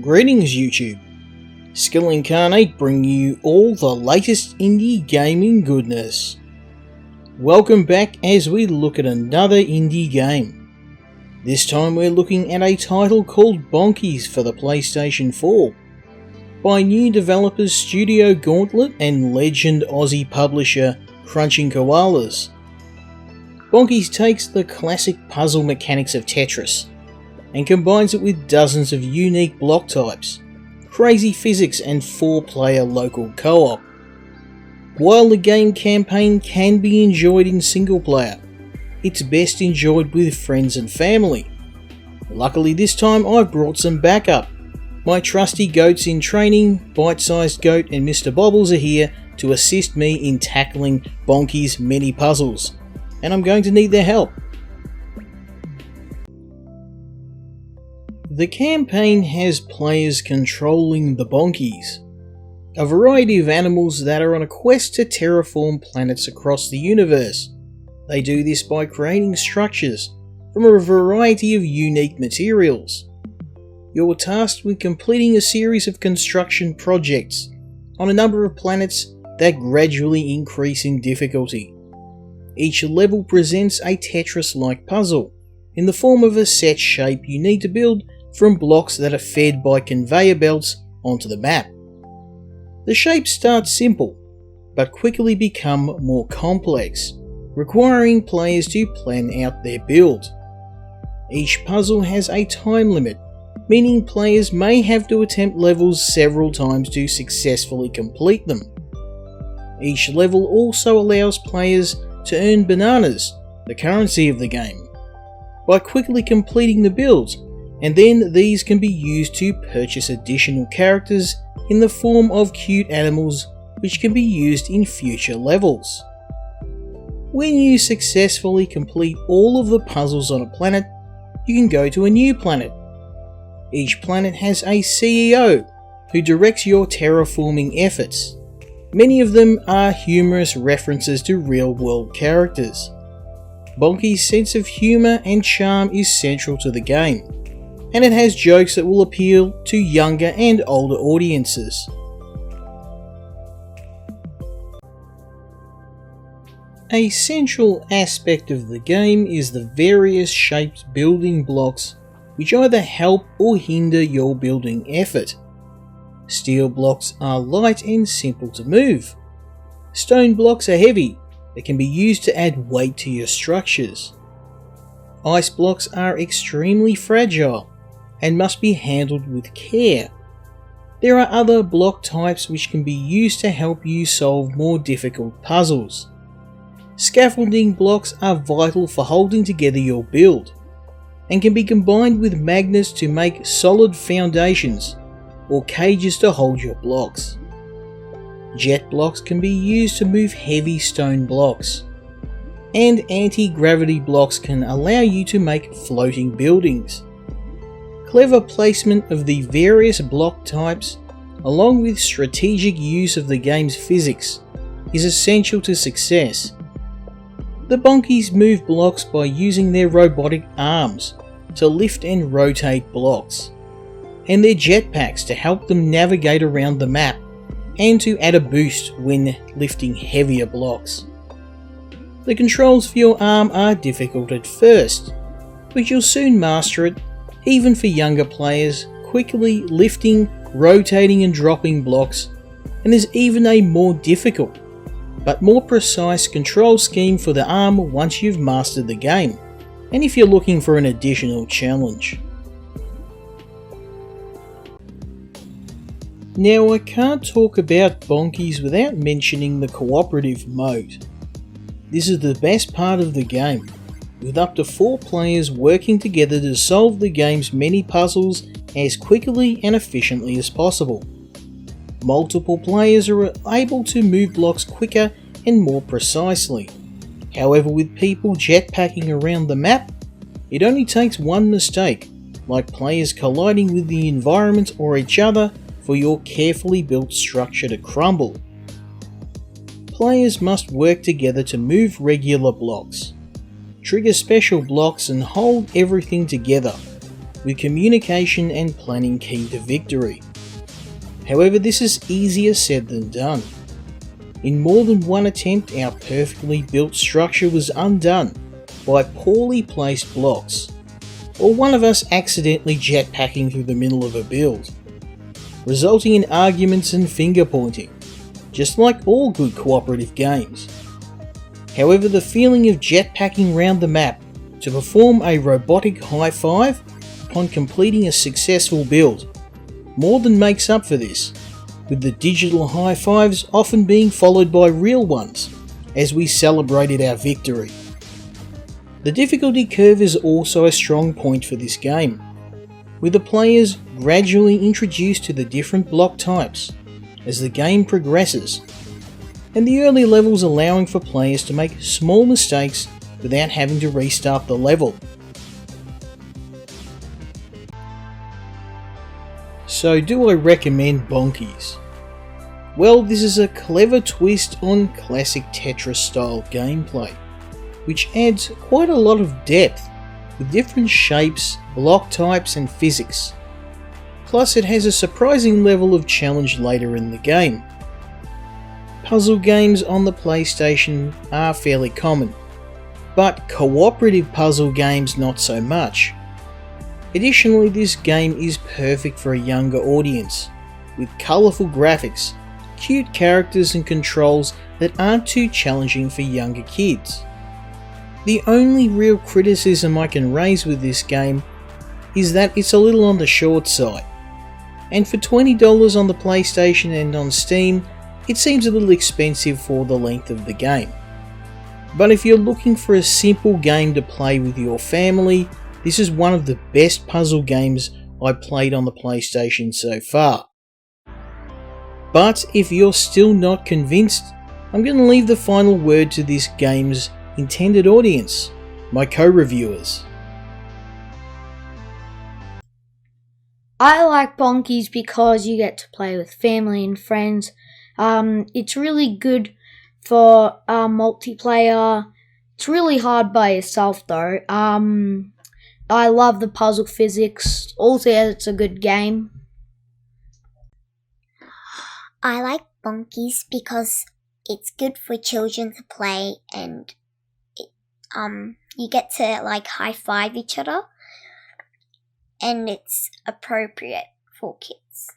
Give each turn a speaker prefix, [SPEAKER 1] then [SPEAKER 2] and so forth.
[SPEAKER 1] Greetings YouTube, Skill Incarnate bringing you all the latest indie gaming goodness. Welcome back as we look at another indie game. This time we're looking at a title called Bonkies for the PlayStation 4 by new developers Studio Gauntlet and legend Aussie publisher Crunching Koalas. Bonkies takes the classic puzzle mechanics of Tetris and combines it with dozens of unique block types, crazy physics and 4-player local co-op. While the game campaign can be enjoyed in single player, it's best enjoyed with friends and family. Luckily this time I've brought some backup. My trusty goats in training, Bite-Sized Goat and Mr Bobbles are here to assist me in tackling Bonkies' many puzzles, and I'm going to need their help. The campaign has players controlling the Bonkies, a variety of animals that are on a quest to terraform planets across the universe. They do this by creating structures from a variety of unique materials. You're tasked with completing a series of construction projects on a number of planets that gradually increase in difficulty. Each level presents a Tetris-like puzzle in the form of a set shape you need to build from blocks that are fed by conveyor belts onto the map. The shapes start simple, but quickly become more complex, requiring players to plan out their build. Each puzzle has a time limit, meaning players may have to attempt levels several times to successfully complete them. Each level also allows players to earn bananas, the currency of the game, by quickly completing the build, and then these can be used to purchase additional characters in the form of cute animals which can be used in future levels. When you successfully complete all of the puzzles on a planet, you can go to a new planet. Each planet has a CEO who directs your terraforming efforts. Many of them are humorous references to real-world characters. Bonkies' sense of humour and charm is central to the game, and it has jokes that will appeal to younger and older audiences. A central aspect of the game is the various shaped building blocks which either help or hinder your building effort. Steel blocks are light and simple to move. Stone blocks are heavy, that can be used to add weight to your structures. Ice blocks are extremely fragile and must be handled with care. There are other block types which can be used to help you solve more difficult puzzles. Scaffolding blocks are vital for holding together your build, and can be combined with magnets to make solid foundations or cages to hold your blocks. Jet blocks can be used to move heavy stone blocks, and anti-gravity blocks can allow you to make floating buildings. Clever placement of the various block types, along with strategic use of the game's physics, is essential to success. The Bonkies move blocks by using their robotic arms to lift and rotate blocks, and their jetpacks to help them navigate around the map and to add a boost when lifting heavier blocks. The controls for your arm are difficult at first, but you'll soon master it, even for younger players, quickly lifting, rotating and dropping blocks, and there's even a more difficult, but more precise control scheme for the arm once you've mastered the game, and if you're looking for an additional challenge. Now I can't talk about Bonkies without mentioning the cooperative mode. This is the best part of the game, with up to 4 players working together to solve the game's many puzzles as quickly and efficiently as possible. Multiple players are able to move blocks quicker and more precisely. However, with people jetpacking around the map, it only takes one mistake, like players colliding with the environment or each other, for your carefully built structure to crumble. Players must work together to move regular blocks, trigger special blocks and hold everything together. with communication and planning key to victory. However, this is easier said than done. In more than one attempt, our perfectly built structure was undone by poorly placed blocks, or one of us accidentally jetpacking through the middle of a build, resulting in arguments and finger pointing, just like all good cooperative games. However, the feeling of jetpacking round the map to perform a robotic high five upon completing a successful build more than makes up for this, with the digital high fives often being followed by real ones as we celebrated our victory. The difficulty curve is also a strong point for this game, with the players gradually introduced to the different block types as the game progresses, and the early levels allowing for players to make small mistakes without having to restart the level. So do I recommend Bonkies? Well, this is a clever twist on classic Tetris style gameplay, which adds quite a lot of depth with different shapes, block types and physics. Plus it has a surprising level of challenge later in the game. Puzzle games on the PlayStation are fairly common, but cooperative puzzle games not so much. Additionally, this game is perfect for a younger audience, with colourful graphics, cute characters and controls that aren't too challenging for younger kids. The only real criticism I can raise with this game is that it's a little on the short side, and for $20 on the PlayStation and on Steam, it seems a little expensive for the length of the game. But if you're looking for a simple game to play with your family, this is one of the best puzzle games I played on the PlayStation so far. But if you're still not convinced, I'm going to leave the final word to this game's intended audience, my co-reviewers.
[SPEAKER 2] I like Bonkies because you get to play with family and friends. It's really good for multiplayer. It's really hard by yourself though. I love the puzzle physics. Also, it's a good game.
[SPEAKER 3] I like Bonkies because it's good for children to play, and you get to like high five each other, and it's appropriate for kids.